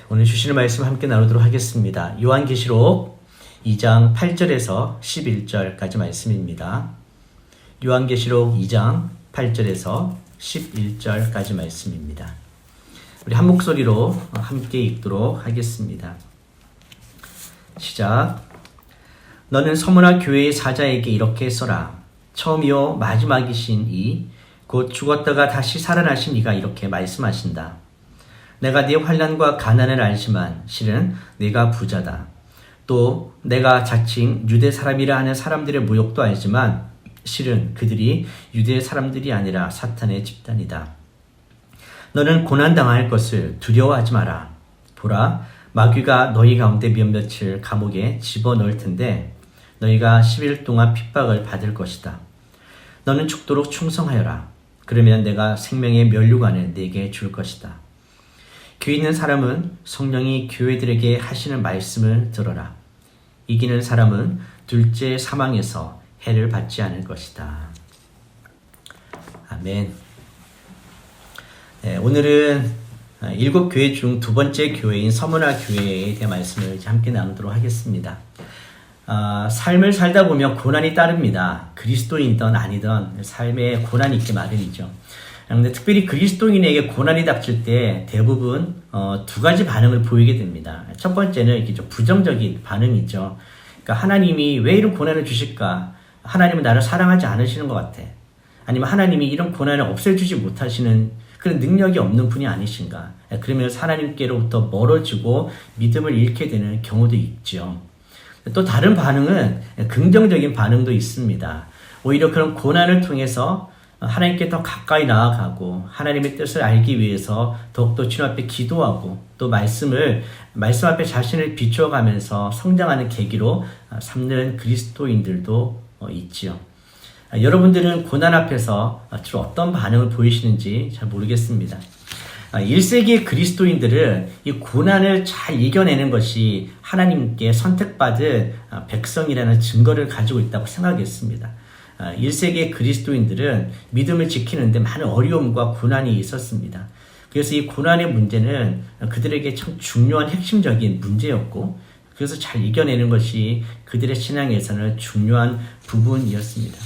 오늘 주시는 말씀 함께 나누도록 하겠습니다. 요한계시록 2장 8절에서 11절까지 말씀입니다. 요한계시록 2장 8절에서 11절까지 말씀입니다. 우리 한 목소리로 함께 읽도록 하겠습니다. 시작. 너는 서머나 교회의 사자에게 이렇게 써라. 처음이요 마지막이신 이 곧 죽었다가 다시 살아나신 이가 이렇게 말씀하신다. 내가 네 환난과 가난을 알지만 실은 네가 부자다. 또 내가 자칭 유대 사람이라 하는 사람들의 모욕도 알지만 실은 그들이 유대 사람들이 아니라 사탄의 집단이다. 너는 고난당할 것을 두려워하지 마라. 보라, 마귀가 너희 가운데 몇몇을 감옥에 집어넣을 텐데 너희가 10일 동안 핍박을 받을 것이다. 너는 죽도록 충성하여라. 그러면 내가 생명의 면류관을 네게 줄 것이다. 귀 있는 사람은 성령이 교회들에게 하시는 말씀을 들어라. 이기는 사람은 둘째 사망에서 해를 받지 않을 것이다. 아멘. 네, 오늘은 7교회 중 두 번째 교회인 서머나 교회에 대한 말씀을 함께 나누도록 하겠습니다. 삶을 살다 보면 고난이 따릅니다. 그리스도인이든 아니든 삶에 고난이 있기 마련이죠. 그런데 특별히 그리스도인에게 고난이 닥칠 때 대부분 두 가지 반응을 보이게 됩니다. 첫 번째는 이게 좀 부정적인 반응이죠. 그러니까 하나님이 왜 이런 고난을 주실까? 하나님은 나를 사랑하지 않으시는 것 같아. 아니면 하나님이 이런 고난을 없애주지 못하시는 그런 능력이 없는 분이 아니신가? 그러면서 하나님께로부터 멀어지고 믿음을 잃게 되는 경우도 있죠. 또 다른 반응은 긍정적인 반응도 있습니다. 오히려 그런 고난을 통해서 하나님께 더 가까이 나아가고 하나님의 뜻을 알기 위해서 더욱더 주님 앞에 기도하고 또 말씀 앞에 자신을 비춰가면서 성장하는 계기로 삼는 그리스도인들도 있지요. 여러분들은 고난 앞에서 주로 어떤 반응을 보이시는지 잘 모르겠습니다. 1세기의 그리스도인들은 이 고난을 잘 이겨내는 것이 하나님께 선택받은 백성이라는 증거를 가지고 있다고 생각했습니다. 1세기의 그리스도인들은 믿음을 지키는데 많은 어려움과 고난이 있었습니다. 그래서 이 고난의 문제는 그들에게 참 중요한 핵심적인 문제였고 그래서 잘 이겨내는 것이 그들의 신앙에서는 중요한 부분이었습니다.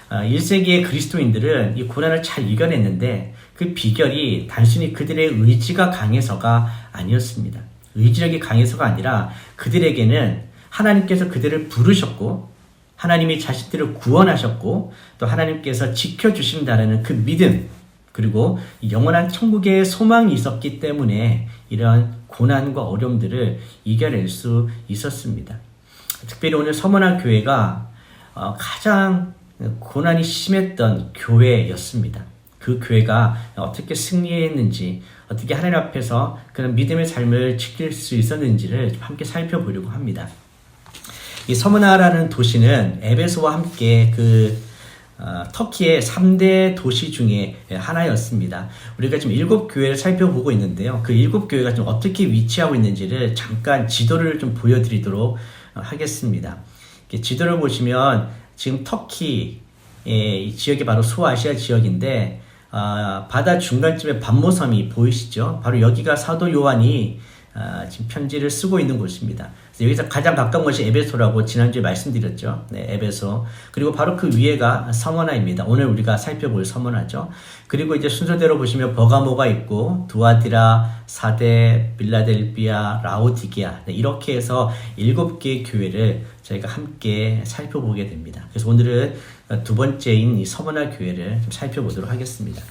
1세기의 그리스도인들은 이 고난을 잘 이겨냈는데 그 비결이 단순히 그들의 의지가 강해서가 아니었습니다. 의지력이 강해서가 아니라 그들에게는 하나님께서 그들을 부르셨고 하나님이 자신들을 구원하셨고 또 하나님께서 지켜주신다는 그 믿음 그리고 영원한 천국의 소망이 있었기 때문에 이러한 고난과 어려움들을 이겨낼 수 있었습니다. 특별히 오늘 서머나 교회가 가장 고난이 심했던 교회였습니다. 그 교회가 어떻게 승리했는지, 어떻게 하나님 앞에서 그런 믿음의 삶을 지킬 수 있었는지를 함께 살펴보려고 합니다. 이 서머나라는 도시는 에베소와 함께 터키의 3대 도시 중에 하나였습니다. 우리가 지금 7교회를 살펴보고 있는데요. 그 7교회가 좀 어떻게 위치하고 있는지를 잠깐 지도를 좀 보여드리도록 하겠습니다. 지도를 보시면 지금 터키 지역이 바로 소아시아 지역인데 바다 중간쯤에 반모섬이 보이시죠? 바로 여기가 사도 요한이 지금 편지를 쓰고 있는 곳입니다. 그래서 여기서 가장 가까운 것이 에베소라고 지난주에 말씀드렸죠. 네, 에베소. 그리고 바로 그 위에가 서머나입니다. 오늘 우리가 살펴볼 서머나죠. 그리고 이제 순서대로 보시면 버가모가 있고 두아디라, 사데, 빌라델비아, 라오디게아 이렇게 해서 7개의 교회를 저희가 함께 살펴보게 됩니다. 그래서 오늘은 두 번째인 이 서머나 교회를 좀 살펴보도록 하겠습니다.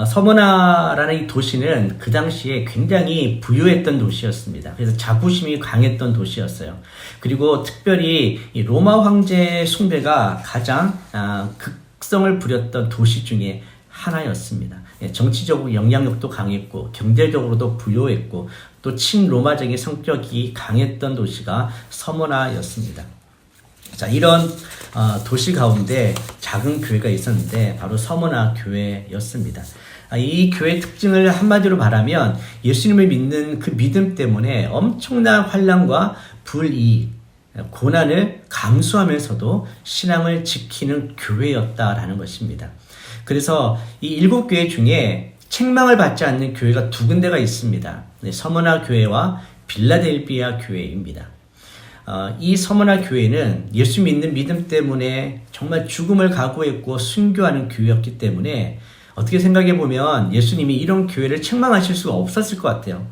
서머나라는 이 도시는 그 당시에 굉장히 부유했던 도시였습니다. 그래서 자부심이 강했던 도시였어요. 그리고 특별히 이 로마 황제 숭배가 가장 극성을 부렸던 도시 중에 하나였습니다. 정치적으로 영향력도 강했고 경제적으로도 부유했고 또 친로마적인 성격이 강했던 도시가 서머나였습니다. 자, 이런 도시 가운데 작은 교회가 있었는데 바로 서머나 교회였습니다. 이 교회의 특징을 한마디로 말하면 예수님을 믿는 그 믿음 때문에 엄청난 환난과 불이익, 고난을 감수하면서도 신앙을 지키는 교회였다라는 것입니다. 그래서 이 7교회 중에 책망을 받지 않는 교회가 두 군데가 있습니다. 네, 서머나 교회와 빌라델비아 교회입니다. 이 서머나 교회는 예수 믿는 믿음 때문에 정말 죽음을 각오했고 순교하는 교회였기 때문에 어떻게 생각해 보면 예수님이 이런 교회를 책망하실 수가 없었을 것 같아요.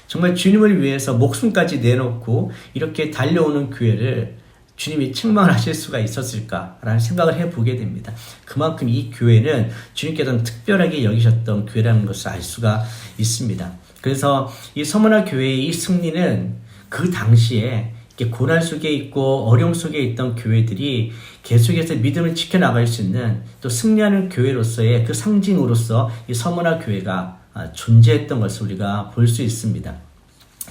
정말 주님을 위해서 목숨까지 내놓고 이렇게 달려오는 교회를 주님이 책망을 하실 수가 있었을까라는 생각을 해보게 됩니다. 그만큼 이 교회는 주님께서는 특별하게 여기셨던 교회라는 것을 알 수가 있습니다. 그래서 이 서머나 교회의 이 승리는 그 당시에 고난 속에 있고 어려움 속에 있던 교회들이 계속해서 믿음을 지켜나갈 수 있는 또 승리하는 교회로서의 그 상징으로서 이 서머나 교회가 존재했던 것을 우리가 볼 수 있습니다.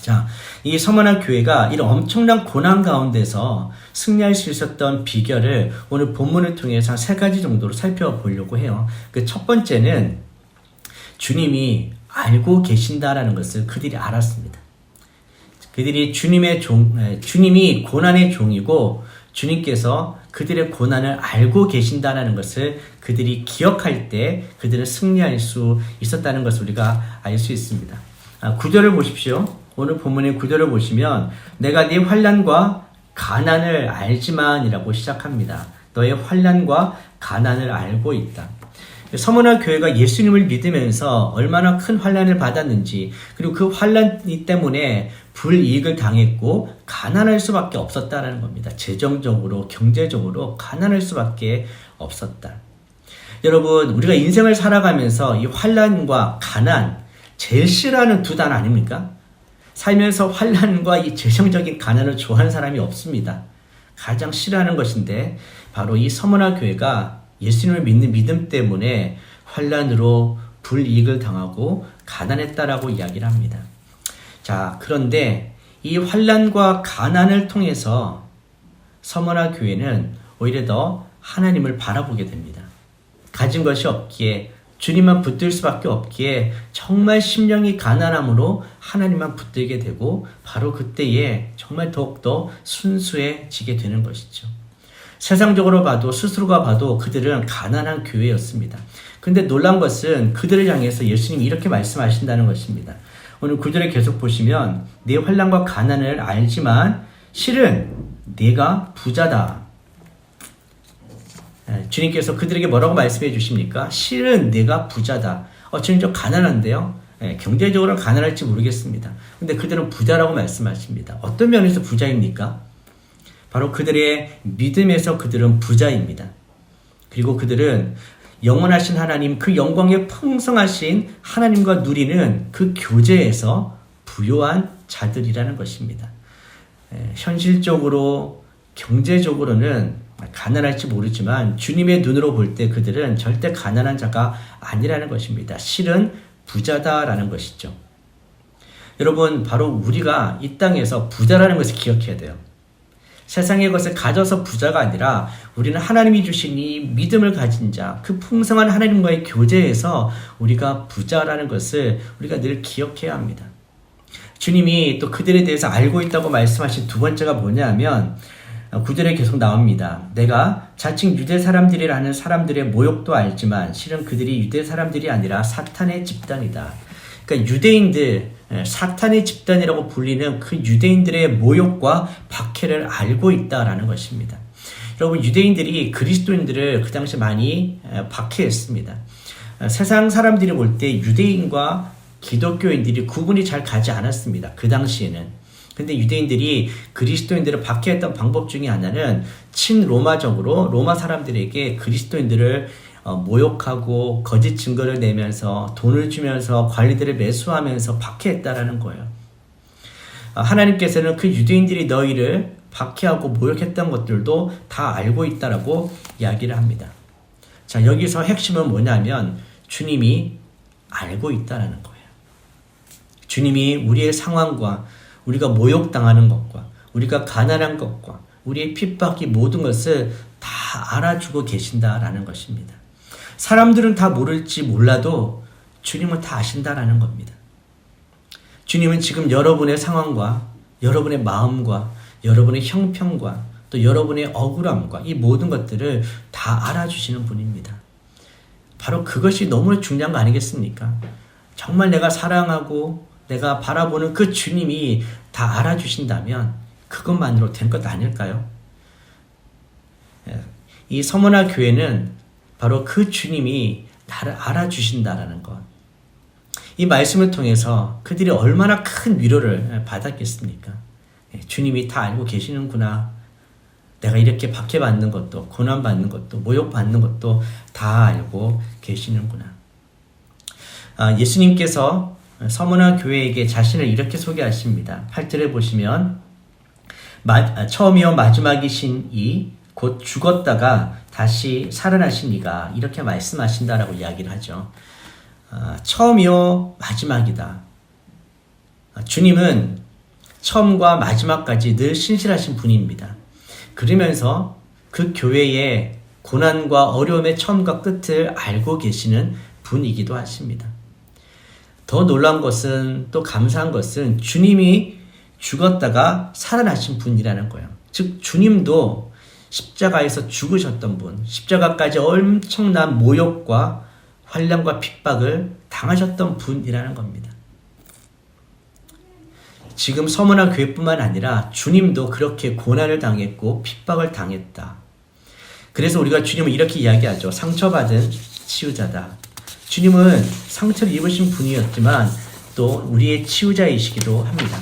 자, 이 서머나 교회가 이런 엄청난 고난 가운데서 승리할 수 있었던 비결을 오늘 본문을 통해서 세 가지 정도로 살펴보려고 해요. 그 첫 번째는 주님이 알고 계신다라는 것을 그들이 알았습니다. 그들이 주님이 고난의 종이고 주님께서 그들의 고난을 알고 계신다는 것을 그들이 기억할 때 그들은 승리할 수 있었다는 것을 우리가 알 수 있습니다. 구절을 보십시오. 오늘 본문의 구절을 보시면 내가 네 환난과 가난을 알지만이라고 시작합니다. 너의 환난과 가난을 알고 있다. 서머나 교회가 예수님을 믿으면서 얼마나 큰 환난을 받았는지 그리고 그 환난 때문에 불이익을 당했고 가난할 수밖에 없었다는 겁니다. 재정적으로 경제적으로 가난할 수밖에 없었다. 여러분 우리가 인생을 살아가면서 이 환난과 가난 제일 싫어하는 두 단 아닙니까? 살면서 환난과 이 재정적인 가난을 좋아하는 사람이 없습니다. 가장 싫어하는 것인데 바로 이 서머나 교회가 예수님을 믿는 믿음 때문에 환난으로 불이익을 당하고 가난했다라고 이야기를 합니다. 자, 그런데 이 환난과 가난을 통해서 서머나 교회는 오히려 더 하나님을 바라보게 됩니다. 가진 것이 없기에 주님만 붙들 수밖에 없기에 정말 심령이 가난함으로 하나님만 붙들게 되고 바로 그때에 정말 더욱더 순수해지게 되는 것이죠. 세상적으로 봐도 스스로가 봐도 그들은 가난한 교회였습니다. 근데 놀란 것은 그들을 향해서 예수님이 이렇게 말씀하신다는 것입니다. 오늘 구절에 계속 보시면 네 환난과 가난을 알지만 실은 네가 부자다. 주님께서 그들에게 뭐라고 말씀해 주십니까? 실은 네가 부자다. 주님 좀 가난한데요. 경제적으로는 가난할지 모르겠습니다. 근데 그들은 부자라고 말씀하십니다. 어떤 면에서 부자입니까? 바로 그들의 믿음에서 그들은 부자입니다. 그리고 그들은 영원하신 하나님, 그 영광의 풍성하신 하나님과 누리는 그 교제에서 부요한 자들이라는 것입니다. 현실적으로, 경제적으로는 가난할지 모르지만 주님의 눈으로 볼 때 그들은 절대 가난한 자가 아니라는 것입니다. 실은 부자다라는 것이죠. 여러분, 바로 우리가 이 땅에서 부자라는 것을 기억해야 돼요. 세상의 것을 가져서 부자가 아니라 우리는 하나님이 주신 이 믿음을 가진 자, 그 풍성한 하나님과의 교제에서 우리가 부자라는 것을 우리가 늘 기억해야 합니다. 주님이 또 그들에 대해서 알고 있다고 말씀하신 두 번째가 뭐냐면 구절에 계속 나옵니다. 내가 자칭 유대 사람들이라는 사람들의 모욕도 알지만 실은 그들이 유대 사람들이 아니라 사탄의 집단이다. 그러니까 유대인들, 사탄의 집단이라고 불리는 그 유대인들의 모욕과 박해를 알고 있다라는 것입니다. 여러분, 유대인들이 그리스도인들을 그 당시 많이 박해했습니다. 세상 사람들이 볼 때 유대인과 기독교인들이 구분이 잘 가지 않았습니다. 그 당시에는. 근데 유대인들이 그리스도인들을 박해했던 방법 중에 하나는 친로마적으로 로마 사람들에게 그리스도인들을 모욕하고 거짓 증거를 내면서 돈을 주면서 관리들을 매수하면서 박해했다라는 거예요. 하나님께서는 그 유대인들이 너희를 박해하고 모욕했던 것들도 다 알고 있다라고 이야기를 합니다. 자, 여기서 핵심은 뭐냐면 주님이 알고 있다라는 거예요. 주님이 우리의 상황과 우리가 모욕당하는 것과 우리가 가난한 것과 우리의 핍박이 모든 것을 다 알아주고 계신다라는 것입니다. 사람들은 다 모를지 몰라도 주님은 다 아신다라는 겁니다. 주님은 지금 여러분의 상황과 여러분의 마음과 여러분의 형편과 또 여러분의 억울함과 이 모든 것들을 다 알아주시는 분입니다. 바로 그것이 너무 중요한 거 아니겠습니까? 정말 내가 사랑하고 내가 바라보는 그 주님이 다 알아주신다면 그것만으로 된 것 아닐까요? 이 서머나 교회는 바로 그 주님이 나를 알아주신다라는 것. 이 말씀을 통해서 그들이 얼마나 큰 위로를 받았겠습니까? 주님이 다 알고 계시는구나. 내가 이렇게 박해받는 것도, 고난받는 것도, 모욕받는 것도 다 알고 계시는구나. 예수님께서 서머나 교회에게 자신을 이렇게 소개하십니다. 8절에 보시면 처음이요 마지막이신 이 곧 죽었다가 다시 살아나신 이가 이렇게 말씀하신다라고 이야기를 하죠. 처음이요 마지막이다. 주님은 처음과 마지막까지 늘 신실하신 분입니다. 그러면서 그 교회의 고난과 어려움의 처음과 끝을 알고 계시는 분이기도 하십니다. 더 놀라운 것은, 또 감사한 것은 주님이 죽었다가 살아나신 분이라는 거예요. 즉 주님도 십자가에서 죽으셨던 분, 십자가까지 엄청난 모욕과 환난과 핍박을 당하셨던 분이라는 겁니다. 지금 서머나 교회뿐만 아니라 주님도 그렇게 고난을 당했고 핍박을 당했다. 그래서 우리가 주님을 이렇게 이야기하죠. 상처받은 치유자다. 주님은 상처를 입으신 분이었지만 또 우리의 치유자이시기도 합니다.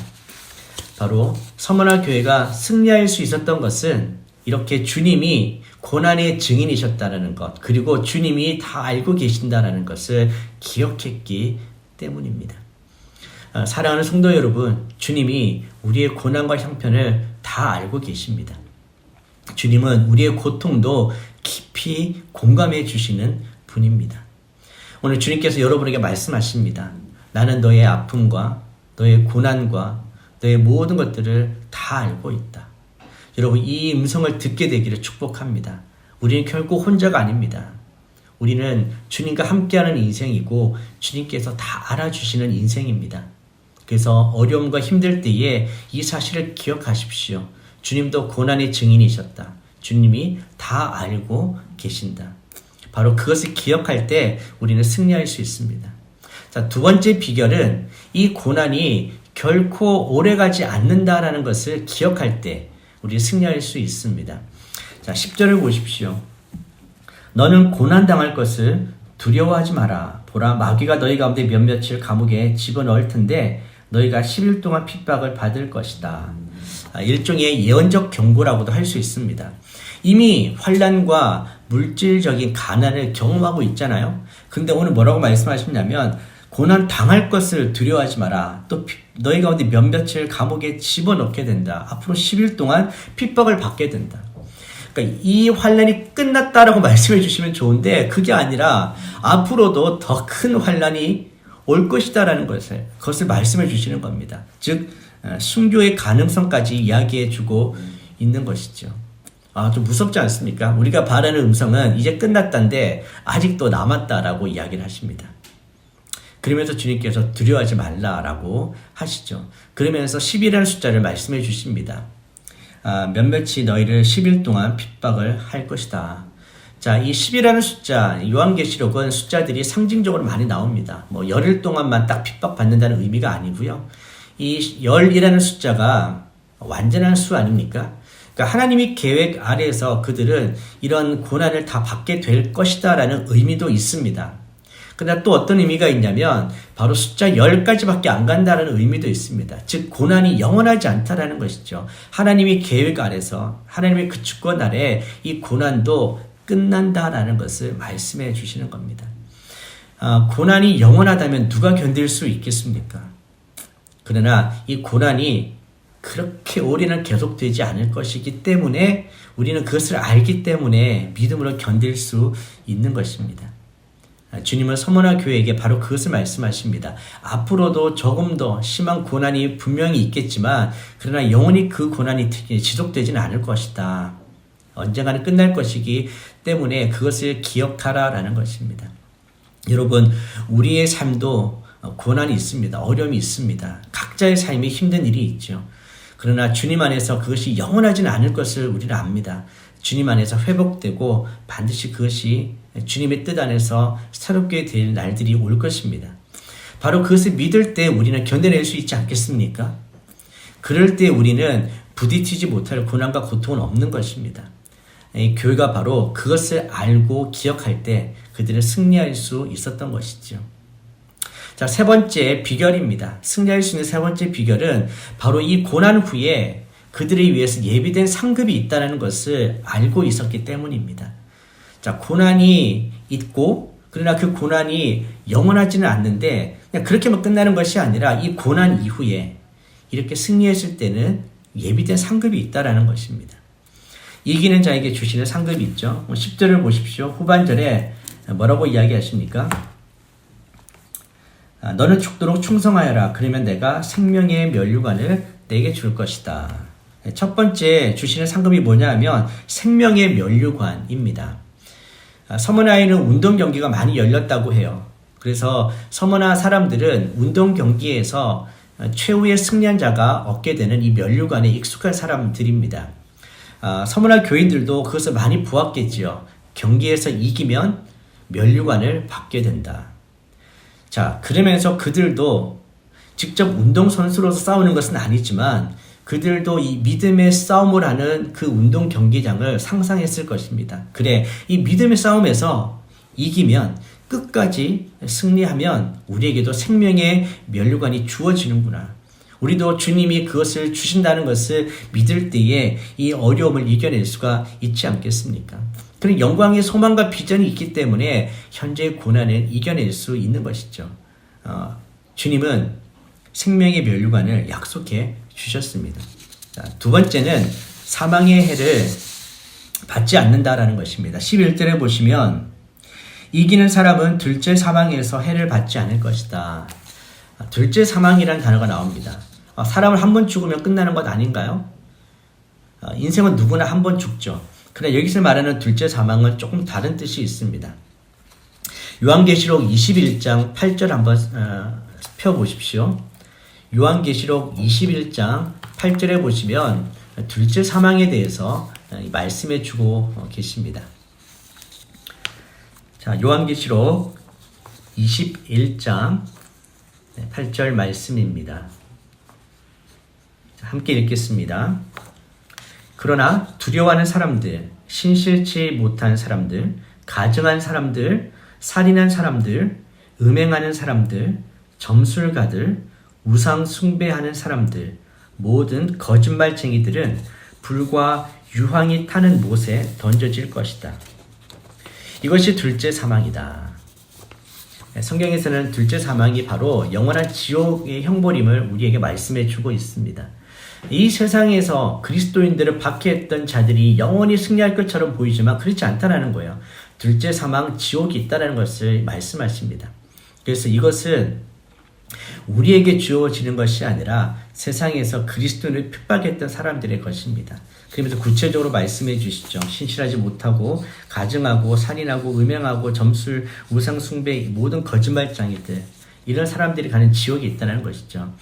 바로 서머나 교회가 승리할 수 있었던 것은 이렇게 주님이 고난의 증인이셨다는 것, 그리고 주님이 다 알고 계신다는 것을 기억했기 때문입니다. 사랑하는 성도 여러분, 주님이 우리의 고난과 형편을 다 알고 계십니다. 주님은 우리의 고통도 깊이 공감해 주시는 분입니다. 오늘 주님께서 여러분에게 말씀하십니다. 나는 너의 아픔과 너의 고난과 너의 모든 것들을 다 알고 있다. 여러분, 이 음성을 듣게 되기를 축복합니다. 우리는 결코 혼자가 아닙니다. 우리는 주님과 함께하는 인생이고 주님께서 다 알아주시는 인생입니다. 그래서 어려움과 힘들 때에 이 사실을 기억하십시오. 주님도 고난의 증인이셨다. 주님이 다 알고 계신다. 바로 그것을 기억할 때 우리는 승리할 수 있습니다. 자, 두 번째 비결은 이 고난이 결코 오래가지 않는다라는 것을 기억할 때 우리 승리할 수 있습니다. 자, 10절을 보십시오. 너는 고난당할 것을 두려워하지 마라. 보라, 마귀가 너희 가운데 몇몇을 감옥에 집어넣을 텐데 너희가 10일 동안 핍박을 받을 것이다. 일종의 예언적 경고라고도 할 수 있습니다. 이미 환난과 물질적인 가난을 경험하고 있잖아요. 근데 오늘 뭐라고 말씀하시냐면 고난 당할 것을 두려워하지 마라. 또 너희 가운데 몇몇을 감옥에 집어넣게 된다. 앞으로 10일 동안 핍박을 받게 된다. 그러니까 이 환난이 끝났다라고 말씀해 주시면 좋은데 그게 아니라 앞으로도 더 큰 환난이 올 것이다라는 그것을 말씀해 주시는 겁니다. 즉 순교의 가능성까지 이야기해 주고 있는 것이죠. 좀 무섭지 않습니까? 우리가 바라는 음성은 이제 끝났다는데 아직도 남았다라고 이야기를 하십니다. 그러면서 주님께서 두려워하지 말라라고 하시죠. 그러면서 10이라는 숫자를 말씀해 주십니다. 몇몇이 너희를 10일 동안 핍박을 할 것이다. 자, 이 10이라는 숫자, 요한계시록은 숫자들이 상징적으로 많이 나옵니다. 뭐 열흘 동안만 딱 핍박받는다는 의미가 아니고요. 이 열이라는 숫자가 완전한 수 아닙니까? 그러니까 하나님의 계획 아래에서 그들은 이런 고난을 다 받게 될 것이다라는 의미도 있습니다. 그러나 또 어떤 의미가 있냐면 바로 숫자 10까지밖에 안 간다는 의미도 있습니다. 즉 고난이 영원하지 않다라는 것이죠. 하나님의 계획 아래서 하나님의 그 주권 아래 이 고난도 끝난다라는 것을 말씀해 주시는 겁니다. 고난이 영원하다면 누가 견딜 수 있겠습니까? 그러나 이 고난이 그렇게 오래는 계속되지 않을 것이기 때문에 우리는 그것을 알기 때문에 믿음으로 견딜 수 있는 것입니다. 주님은 서머나 교회에게 바로 그것을 말씀하십니다. 앞으로도 조금 더 심한 고난이 분명히 있겠지만 그러나 영원히 그 고난이 지속되지는 않을 것이다. 언젠가는 끝날 것이기 때문에 그것을 기억하라라는 것입니다. 여러분, 우리의 삶도 고난이 있습니다. 어려움이 있습니다. 각자의 삶에 힘든 일이 있죠. 그러나 주님 안에서 그것이 영원하지는 않을 것을 우리는 압니다. 주님 안에서 회복되고 반드시 그것이 주님의 뜻 안에서 새롭게 될 날들이 올 것입니다. 바로 그것을 믿을 때 우리는 견뎌낼 수 있지 않겠습니까? 그럴 때 우리는 부딪히지 못할 고난과 고통은 없는 것입니다. 이 교회가 바로 그것을 알고 기억할 때 그들은 승리할 수 있었던 것이죠. 자, 세 번째 비결입니다. 승리할 수 있는 세 번째 비결은 바로 이 고난 후에 그들을 위해서 예비된 상급이 있다는 것을 알고 있었기 때문입니다. 자, 고난이 있고 그러나 그 고난이 영원하지는 않는데 그냥 그렇게만 끝나는 것이 아니라 이 고난 이후에 이렇게 승리했을 때는 예비된 상급이 있다는 것입니다. 이기는 자에게 주시는 상급이 있죠. 10절을 보십시오. 후반절에 뭐라고 이야기하십니까? 너는 죽도록 충성하여라. 그러면 내가 생명의 면류관을 내게 줄 것이다. 첫 번째 주시는 상급이 뭐냐 하면 생명의 면류관입니다. 서머나에는 운동 경기가 많이 열렸다고 해요. 그래서 서머나 사람들은 운동 경기에서 최후의 승리한 자가 얻게 되는 이 면류관에 익숙한 사람들입니다. 서머나 교인들도 그것을 많이 보았겠지요. 경기에서 이기면 면류관을 받게 된다. 자, 그러면서 그들도 직접 운동선수로서 싸우는 것은 아니지만 그들도 이 믿음의 싸움을 하는 그 운동 경기장을 상상했을 것입니다. 그래, 이 믿음의 싸움에서 이기면 끝까지 승리하면 우리에게도 생명의 면류관이 주어지는구나. 우리도 주님이 그것을 주신다는 것을 믿을 때에 이 어려움을 이겨낼 수가 있지 않겠습니까? 그런 영광의 소망과 비전이 있기 때문에 현재의 고난을 이겨낼 수 있는 것이죠. 주님은 생명의 면류관을 약속해 주셨습니다. 자, 두 번째는 사망의 해를 받지 않는다라는 것입니다. 11절에 보시면 이기는 사람은 둘째 사망에서 해를 받지 않을 것이다. 둘째 사망이라는 단어가 나옵니다. 사람을 한 번 죽으면 끝나는 것 아닌가요? 인생은 누구나 한 번 죽죠. 그러나 여기서 말하는 둘째 사망은 조금 다른 뜻이 있습니다. 요한계시록 21장 8절 한번 펴보십시오. 요한계시록 21장 8절에 보시면 둘째 사망에 대해서 말씀해 주고 계십니다. 자, 요한계시록 21장 8절 말씀입니다. 자, 함께 읽겠습니다. 그러나 두려워하는 사람들, 신실치 못한 사람들, 가증한 사람들, 살인한 사람들, 음행하는 사람들, 점술가들, 우상 숭배하는 사람들, 모든 거짓말쟁이들은 불과 유황이 타는 못에 던져질 것이다. 이것이 둘째 사망이다. 성경에서는 둘째 사망이 바로 영원한 지옥의 형벌임을 우리에게 말씀해 주고 있습니다. 이 세상에서 그리스도인들을 박해했던 자들이 영원히 승리할 것처럼 보이지만 그렇지 않다는 거예요. 둘째 사망, 지옥이 있다는 것을 말씀하십니다. 그래서 이것은 우리에게 주어지는 것이 아니라 세상에서 그리스도인을 핍박했던 사람들의 것입니다. 그러면서 구체적으로 말씀해 주시죠. 신실하지 못하고 가증하고 살인하고 음행하고 점술, 우상 숭배, 모든 거짓말쟁이들, 이런 사람들이 가는 지옥이 있다는 것이죠.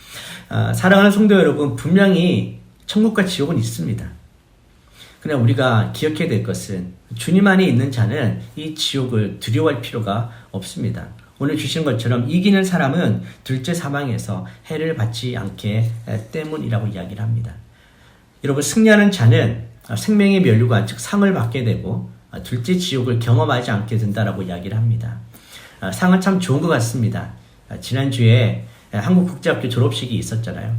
사랑하는 성도 여러분, 분명히 천국과 지옥은 있습니다. 그러나 우리가 기억해야 될 것은 주님 안에 있는 자는 이 지옥을 두려워할 필요가 없습니다. 오늘 주신 것처럼 이기는 사람은 둘째 사망에서 해를 받지 않게 때문이라고 이야기를 합니다. 여러분, 승리하는 자는 생명의 면류관, 즉 상을 받게 되고 둘째 지옥을 경험하지 않게 된다라고 이야기를 합니다. 상은 참 좋은 것 같습니다. 지난주에 한국국제학교 졸업식이 있었잖아요.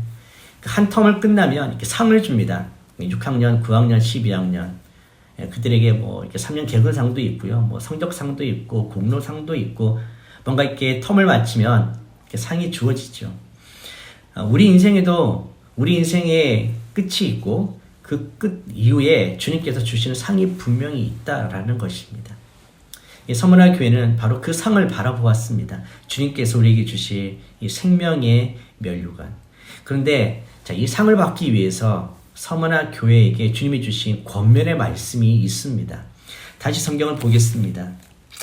한 텀을 끝나면 이렇게 상을 줍니다. 6학년, 9학년, 12학년. 그들에게 뭐 이렇게 3년 개근상도 있고요. 뭐 성적상도 있고 공로상도 있고 뭔가 이렇게 텀을 마치면 이렇게 상이 주어지죠. 우리 인생에도 우리 인생의 끝이 있고 그 끝 이후에 주님께서 주시는 상이 분명히 있다라는 것입니다. 서문화 교회는 바로 그 상을 바라보았습니다. 주님께서 우리에게 주실 이 생명의 면류관. 그런데 이 상을 받기 위해서 서문화 교회에게 주님이 주신 권면의 말씀이 있습니다. 다시 성경을 보겠습니다.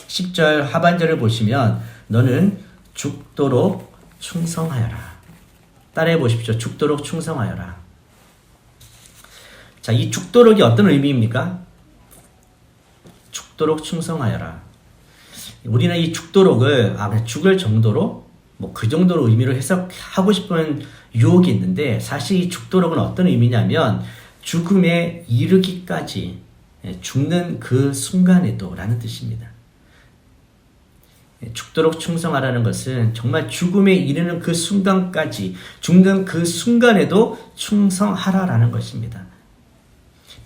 10절 하반절을 보시면 너는 죽도록 충성하여라. 따라해 보십시오. 죽도록 충성하여라. 자, 이 죽도록이 어떤 의미입니까? 죽도록 충성하여라. 우리는 이 죽도록을 죽을 정도로 뭐 그 정도로 의미로 해석하고 싶은 유혹이 있는데, 사실 이 죽도록은 어떤 의미냐면 죽음에 이르기까지, 죽는 그 순간에도 라는 뜻입니다. 죽도록 충성하라는 것은 정말 죽음에 이르는 그 순간까지, 죽는 그 순간에도 충성하라라는 것입니다.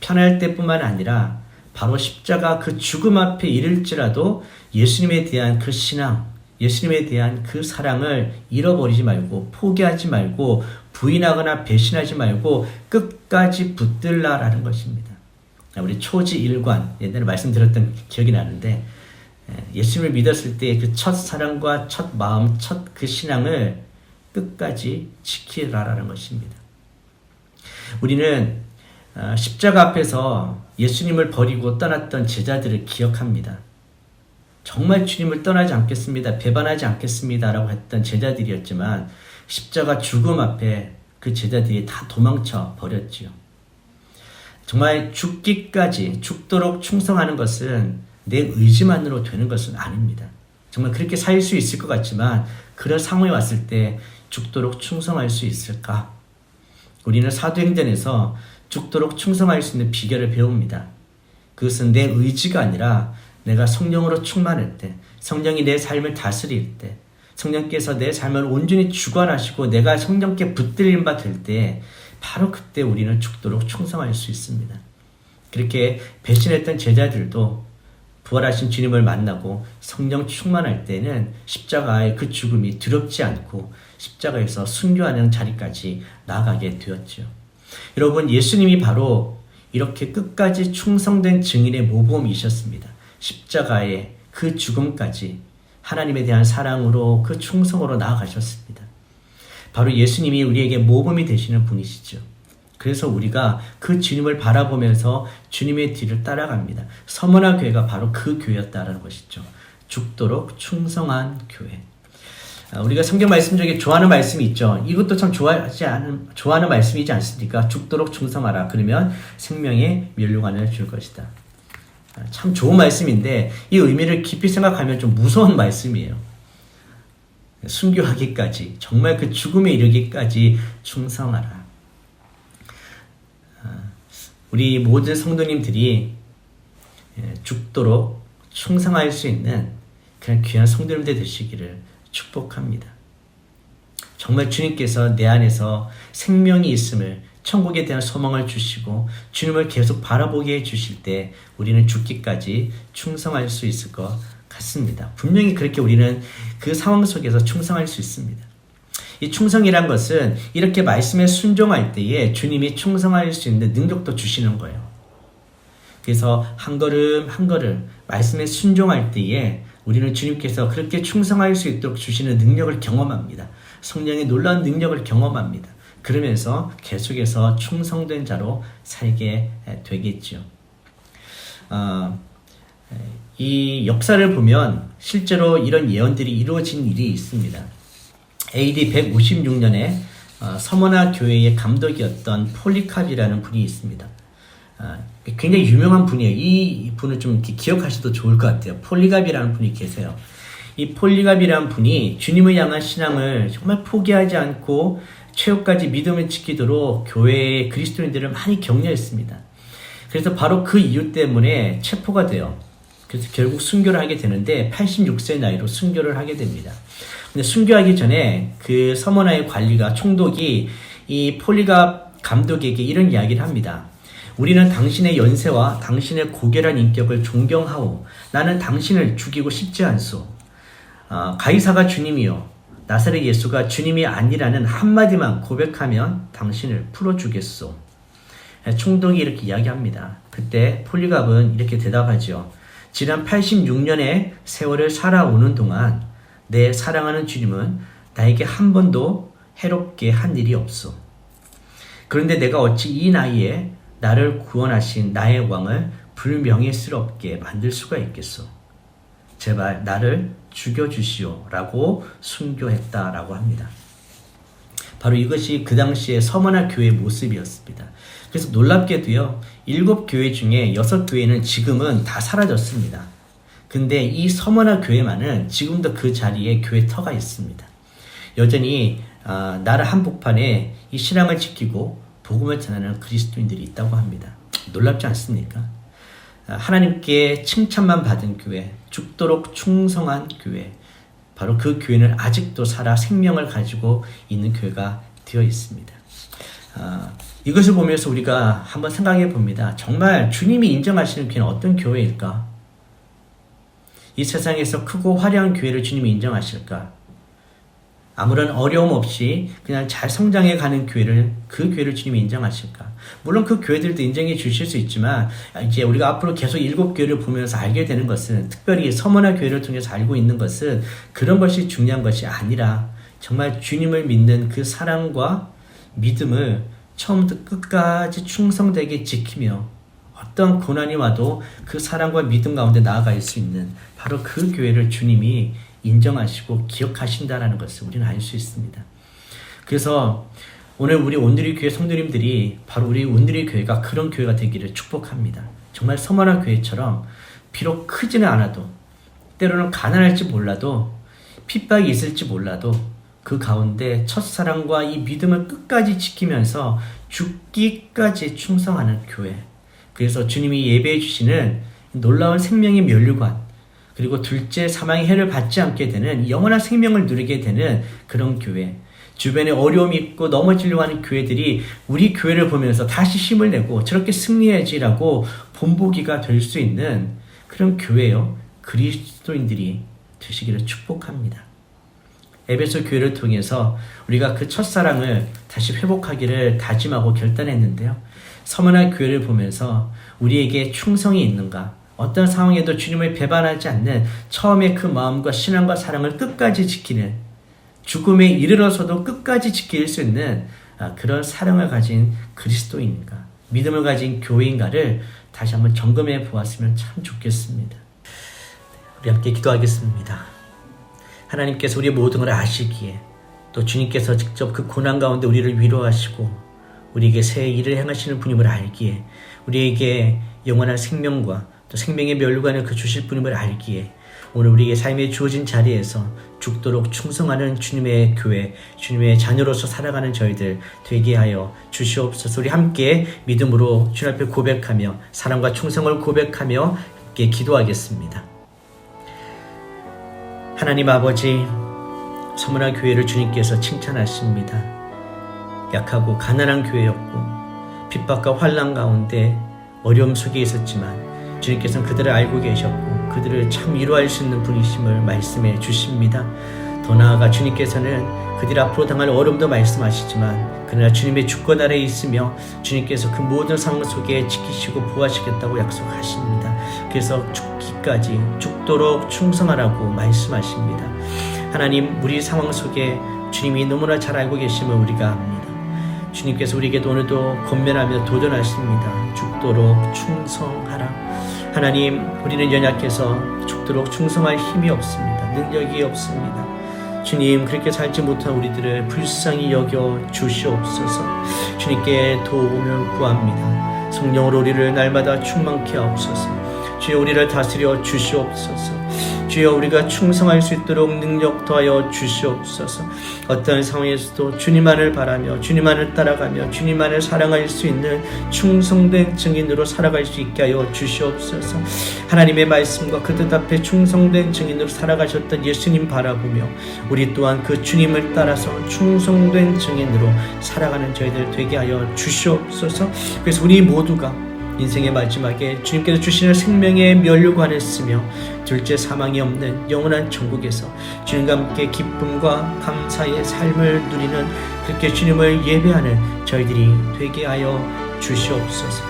편할 때뿐만 아니라 바로 십자가 그 죽음 앞에 이를지라도 예수님에 대한 그 신앙, 예수님에 대한 그 사랑을 잃어버리지 말고, 포기하지 말고, 부인하거나 배신하지 말고 끝까지 붙들라라는 것입니다. 우리 초지 일관, 옛날에 말씀드렸던 기억이 나는데, 예수님을 믿었을 때 그 첫 사랑과 첫 마음, 첫 그 신앙을 끝까지 지키라라는 것입니다. 우리는 십자가 앞에서 예수님을 버리고 떠났던 제자들을 기억합니다. 정말 주님을 떠나지 않겠습니다, 배반하지 않겠습니다 라고 했던 제자들이었지만, 십자가 죽음 앞에 그 제자들이 다 도망쳐 버렸지요. 정말 죽기까지, 죽도록 충성하는 것은 내 의지만으로 되는 것은 아닙니다. 정말 그렇게 살 수 있을 것 같지만, 그런 상황이 왔을 때 죽도록 충성할 수 있을까? 우리는 사도행전에서 죽도록 충성할 수 있는 비결을 배웁니다. 그것은 내 의지가 아니라 내가 성령으로 충만할 때, 성령이 내 삶을 다스릴 때, 성령께서 내 삶을 온전히 주관하시고 내가 성령께 붙들림 바 될 때, 바로 그때 우리는 죽도록 충성할 수 있습니다. 그렇게 배신했던 제자들도 부활하신 주님을 만나고 성령 충만할 때는 십자가의 그 죽음이 두렵지 않고 십자가에서 순교하는 자리까지 나아가게 되었죠. 여러분, 예수님이 바로 이렇게 끝까지 충성된 증인의 모범이셨습니다. 십자가의 그 죽음까지 하나님에 대한 사랑으로, 그 충성으로 나아가셨습니다. 바로 예수님이 우리에게 모범이 되시는 분이시죠. 그래서 우리가 그 주님을 바라보면서 주님의 뒤를 따라갑니다. 서머나 교회가 바로 그 교회였다라는 것이죠. 죽도록 충성한 교회. 우리가 성경 말씀 중에 좋아하는 말씀이 있죠. 이것도 참 좋아하는 말씀이지 않습니까? 죽도록 충성하라. 그러면 생명의 면류관을 줄 것이다. 참 좋은 말씀인데 이 의미를 깊이 생각하면 좀 무서운 말씀이에요. 순교하기까지, 정말 그 죽음에 이르기까지 충성하라. 우리 모든 성도님들이 죽도록 충성할 수 있는 그런 귀한 성도님들 되시기를 축복합니다. 정말 주님께서 내 안에서 생명이 있음을, 천국에 대한 소망을 주시고 주님을 계속 바라보게 해주실 때 우리는 죽기까지 충성할 수 있을 것 같습니다. 분명히 그렇게 우리는 그 상황 속에서 충성할 수 있습니다. 이 충성이란 것은 이렇게 말씀에 순종할 때에 주님이 충성할 수 있는 능력도 주시는 거예요. 그래서 한 걸음 한 걸음 말씀에 순종할 때에 우리는 주님께서 그렇게 충성할 수 있도록 주시는 능력을 경험합니다. 성령의 놀라운 능력을 경험합니다. 그러면서 계속해서 충성된 자로 살게 되겠죠. 이 역사를 보면 실제로 이런 예언들이 이루어진 일이 있습니다. AD 156년에 서머나 교회의 감독이었던 폴리캅이라는 분이 있습니다. 굉장히 유명한 분이에요. 이 분을 좀 기억하셔도 좋을 것 같아요. 폴리갑이라는 분이 계세요. 이 폴리갑이라는 분이 주님을 향한 신앙을 정말 포기하지 않고 최후까지 믿음을 지키도록 교회의 그리스도인들을 많이 격려했습니다. 그래서 바로 그 이유 때문에 체포가 돼요. 그래서 결국 순교를 하게 되는데 86세 나이로 순교를 하게 됩니다. 근데 순교하기 전에 그 서머나의 관리가, 총독이 이 폴리갑 감독에게 이런 이야기를 합니다. 우리는 당신의 연세와 당신의 고결한 인격을 존경하오. 나는 당신을 죽이고 싶지 않소. 가이사가 주님이요 나사렛 예수가 주님이 아니라는 한마디만 고백하면 당신을 풀어주겠소. 총독이 이렇게 이야기합니다. 그때 폴리갑은 이렇게 대답하죠. 지난 86년의 세월을 살아오는 동안 내 사랑하는 주님은 나에게 한 번도 해롭게 한 일이 없소. 그런데 내가 어찌 이 나이에 나를 구원하신 나의 왕을 불명예스럽게 만들 수가 있겠소. 제발 나를 죽여주시오 라고 순교했다라고 합니다. 바로 이것이 그 당시에 서머나 교회의 모습이었습니다. 그래서 놀랍게도요, 7교회 중에 6교회는 지금은 다 사라졌습니다. 근데 이 서머나 교회만은 지금도 그 자리에 교회 터가 있습니다. 여전히 나라 한복판에 이 신앙을 지키고 복음을 전하는 그리스도인들이 있다고 합니다. 놀랍지 않습니까? 하나님께 칭찬만 받은 교회, 죽도록 충성한 교회, 바로 그 교회는 아직도 살아 생명을 가지고 있는 교회가 되어 있습니다. 이것을 보면서 우리가 한번 생각해 봅니다. 정말 주님이 인정하시는 교회는 어떤 교회일까? 이 세상에서 크고 화려한 교회를 주님이 인정하실까? 아무런 어려움 없이 그냥 잘 성장해 가는 교회를, 그 교회를 주님이 인정하실까? 물론 그 교회들도 인정해 주실 수 있지만, 이제 우리가 앞으로 계속 7교회를 보면서 알게 되는 것은, 특별히 서머나 교회를 통해서 알고 있는 것은 그런 것이 중요한 것이 아니라 정말 주님을 믿는 그 사랑과 믿음을 처음부터 끝까지 충성되게 지키며 어떤 고난이 와도 그 사랑과 믿음 가운데 나아갈 수 있는 바로 그 교회를 주님이 인정하시고 기억하신다라는 것을 우리는 알 수 있습니다. 그래서 오늘 우리 온누리 교회 성도님들이 바로 우리 온누리 교회가 그런 교회가 되기를 축복합니다. 정말 서머나 교회처럼 비록 크지는 않아도, 때로는 가난할지 몰라도, 핍박이 있을지 몰라도 그 가운데 첫사랑과 이 믿음을 끝까지 지키면서 죽기까지 충성하는 교회. 그래서 주님이 예배해 주시는 놀라운 생명의 면류관, 그리고 둘째 사망의 해를 받지 않게 되는 영원한 생명을 누리게 되는 그런 교회. 주변에 어려움이 있고 넘어지려고 하는 교회들이 우리 교회를 보면서 다시 힘을 내고 저렇게 승리해야지라고 본보기가 될 수 있는 그런 교회요, 그리스도인들이 되시기를 축복합니다. 에베소 교회를 통해서 우리가 그 첫사랑을 다시 회복하기를 다짐하고 결단했는데요. 서머나 교회를 보면서 우리에게 충성이 있는가, 어떤 상황에도 주님을 배반하지 않는 처음에 그 마음과 신앙과 사랑을 끝까지 지키는, 죽음에 이르러서도 끝까지 지킬 수 있는 그런 사랑을 가진 그리스도인인가, 믿음을 가진 교회인가를 다시 한번 점검해 보았으면 참 좋겠습니다. 우리 함께 기도하겠습니다. 하나님께서 우리의 모든 걸 아시기에, 또 주님께서 직접 그 고난 가운데 우리를 위로하시고 우리에게 새 일을 행하시는 분임을 알기에, 우리에게 영원한 생명과 또 생명의 면류관을 그 주실 분임을 알기에, 오늘 우리에게 삶에 주어진 자리에서 죽도록 충성하는 주님의 교회, 주님의 자녀로서 살아가는 저희들 되게 하여 주시옵소서. 우리 함께 믿음으로 주님 앞에 고백하며 사랑과 충성을 고백하며 함께 기도하겠습니다. 하나님 아버지, 서머나 교회를 주님께서 칭찬하십니다. 약하고 가난한 교회였고 핍박과 환난 가운데 어려움 속에 있었지만 주님께서는 그들을 알고 계셨고 그들을 참 위로할 수 있는 분이심을 말씀해 주십니다. 더 나아가 주님께서는 그들 앞으로 당할 어려움도 말씀하시지만 그러나 주님의 주권 아래에 있으며 주님께서 그 모든 상황 속에 지키시고 보호하시겠다고 약속하십니다. 그래서 죽기까지 죽도록 충성하라고 말씀하십니다. 하나님, 우리 상황 속에 주님이 너무나 잘 알고 계심을 우리가 압니다. 주님께서 우리에게도 오늘도 권면하며 도전하십니다. 죽도록 충성하라. 하나님, 우리는 연약해서 죽도록 충성할 힘이 없습니다. 능력이 없습니다. 주님, 그렇게 살지 못한 우리들을 불쌍히 여겨 주시옵소서. 주님께 도움을 구합니다. 성령으로 우리를 날마다 충만케 하옵소서. 주여, 우리를 다스려 주시옵소서. 주여, 우리가 충성할 수 있도록 능력 더하여 주시옵소서. 어떤 상황에서도 주님만을 바라며 주님만을 따라가며 주님만을 사랑할 수 있는 충성된 증인으로 살아갈 수 있게 하여 주시옵소서. 하나님의 말씀과 그 뜻 앞에 충성된 증인으로 살아가셨던 예수님 바라보며 우리 또한 그 주님을 따라서 충성된 증인으로 살아가는 저희들 되게 하여 주시옵소서. 그래서 우리 모두가 인생의 마지막에 주님께서 주시는 생명의 면류관을 쓰며 둘째 사망이 없는 영원한 천국에서 주님과 함께 기쁨과 감사의 삶을 누리는, 그렇게 주님을 예배하는 저희들이 되게 하여 주시옵소서.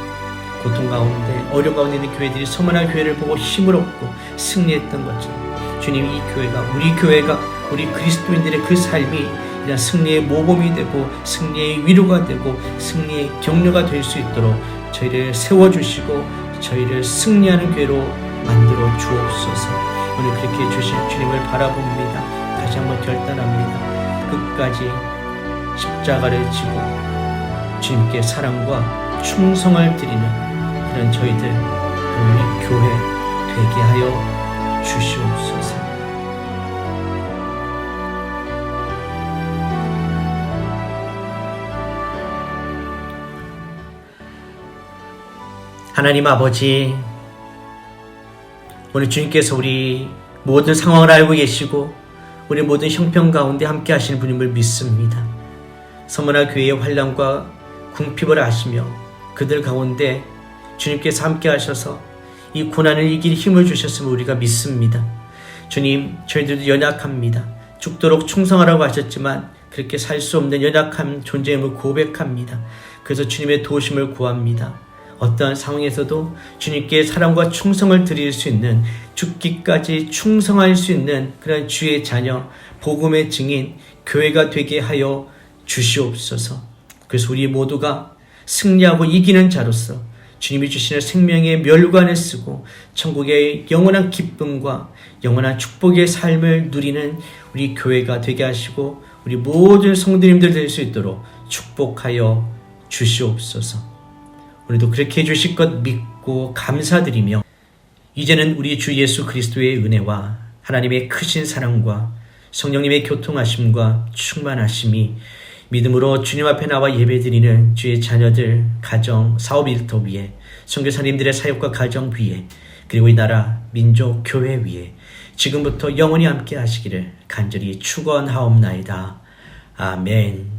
고통 가운데 어려움 가운데 있는 교회들이 서머나 교회를 보고 힘을 얻고 승리했던 것처럼 주님, 이 교회가, 우리 그리스도인들의 그 삶이 이런 승리의 모범이 되고 승리의 위로가 되고 승리의 격려가 될 수 있도록 저희를 세워주시고 저희를 승리하는 교회로 만들어 주옵소서. 오늘 그렇게 주실 주님을 바라봅니다. 다시 한번 결단합니다. 끝까지 십자가를 지고 주님께 사랑과 충성을 드리는 그런 저희들, 우리 교회 되게 하여 주시옵소서. 하나님 아버지, 오늘 주님께서 우리 모든 상황을 알고 계시고 우리 모든 형편 가운데 함께 하시는 분임을 믿습니다. 서문화 교회의 환난과 궁핍을 아시며 그들 가운데 주님께서 함께 하셔서 이 고난을 이길 힘을 주셨음을 우리가 믿습니다. 주님, 저희들도 연약합니다. 죽도록 충성하라고 하셨지만 그렇게 살 수 없는 연약한 존재임을 고백합니다. 그래서 주님의 도우심을 구합니다. 어떠한 상황에서도 주님께 사랑과 충성을 드릴 수 있는, 죽기까지 충성할 수 있는 그런 주의 자녀, 복음의 증인, 교회가 되게 하여 주시옵소서. 그래서 우리 모두가 승리하고 이기는 자로서 주님이 주시는 생명의 멸관을 쓰고 천국의 영원한 기쁨과 영원한 축복의 삶을 누리는 우리 교회가 되게 하시고 우리 모든 성도님들 될 수 있도록 축복하여 주시옵소서. 오늘도 그렇게 해주실 것 믿고 감사드리며 이제는 우리 주 예수 그리스도의 은혜와 하나님의 크신 사랑과 성령님의 교통하심과 충만하심이 믿음으로 주님 앞에 나와 예배드리는 주의 자녀들, 가정, 사업 일터 위에, 선교사님들의 사역과 가정 위에, 그리고 이 나라, 민족, 교회 위에 지금부터 영원히 함께 하시기를 간절히 축원하옵나이다. 아멘.